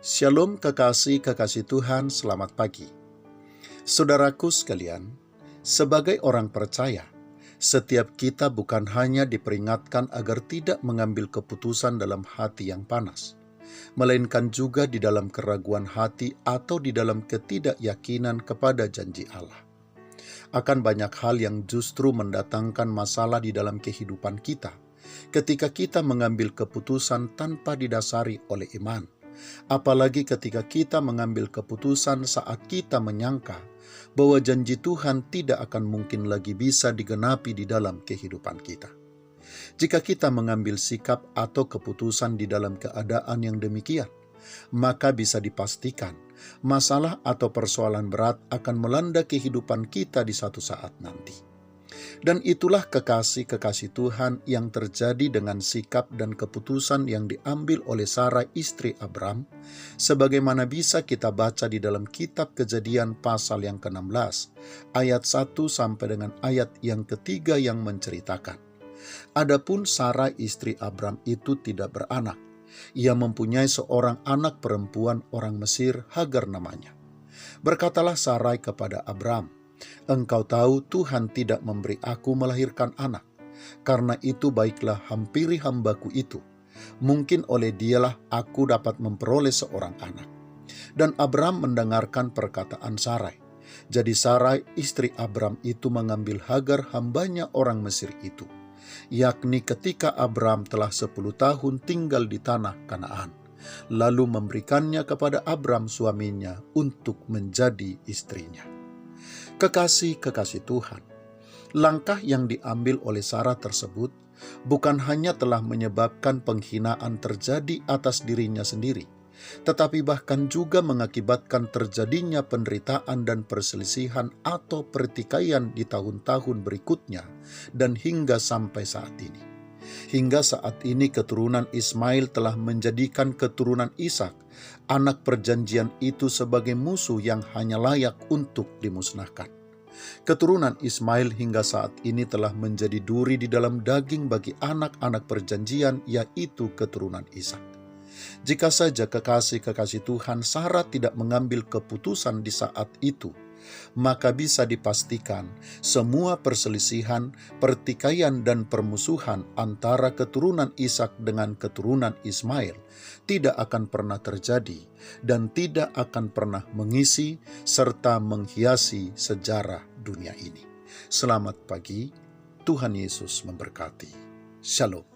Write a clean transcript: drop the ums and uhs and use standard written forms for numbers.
Shalom kekasih-kekasih Tuhan, selamat pagi. Saudaraku sekalian, sebagai orang percaya, setiap kita bukan hanya diperingatkan agar tidak mengambil keputusan dalam hati yang panas, melainkan juga di dalam keraguan hati atau di dalam ketidakyakinan kepada janji Allah. Akan banyak hal yang justru mendatangkan masalah di dalam kehidupan kita, ketika kita mengambil keputusan tanpa didasari oleh iman. Apalagi ketika kita mengambil keputusan saat kita menyangka bahwa janji Tuhan tidak akan mungkin lagi bisa digenapi di dalam kehidupan kita. Jika kita mengambil sikap atau keputusan di dalam keadaan yang demikian, maka bisa dipastikan masalah atau persoalan berat akan melanda kehidupan kita di satu saat nanti. Dan itulah kekasih-kekasih Tuhan yang terjadi dengan sikap dan keputusan yang diambil oleh Sarai istri Abram, sebagaimana bisa kita baca di dalam kitab Kejadian pasal yang ke-16, ayat 1 sampai dengan ayat yang ketiga yang menceritakan. Adapun Sarai istri Abram itu tidak beranak. Ia mempunyai seorang anak perempuan orang Mesir, Hagar namanya. Berkatalah Sarai kepada Abram, "Engkau tahu Tuhan tidak memberi aku melahirkan anak. Karena itu baiklah hampiri hambaku itu. Mungkin oleh dialah aku dapat memperoleh seorang anak." Dan Abram mendengarkan perkataan Sarai. Jadi Sarai istri Abram itu mengambil Hagar hambanya orang Mesir itu, yakni ketika Abram telah 10 tahun tinggal di tanah Kanaan, lalu memberikannya kepada Abram suaminya untuk menjadi istrinya. Kekasih-kekasih Tuhan, langkah yang diambil oleh Sarah tersebut bukan hanya telah menyebabkan penghinaan terjadi atas dirinya sendiri, tetapi bahkan juga mengakibatkan terjadinya penderitaan dan perselisihan atau pertikaian di tahun-tahun berikutnya dan hingga sampai saat ini. Hingga saat ini keturunan Ismail telah menjadikan keturunan Ishak, anak perjanjian itu, sebagai musuh yang hanya layak untuk dimusnahkan. Keturunan Ismail hingga saat ini telah menjadi duri di dalam daging bagi anak-anak perjanjian, yaitu keturunan Ishak. Jika saja kekasih-kekasih Tuhan, Sarah tidak mengambil keputusan di saat itu, maka bisa dipastikan semua perselisihan, pertikaian, dan permusuhan antara keturunan Ishak dengan keturunan Ismail tidak akan pernah terjadi dan tidak akan pernah mengisi serta menghiasi sejarah dunia ini. Selamat pagi, Tuhan Yesus memberkati. Shalom.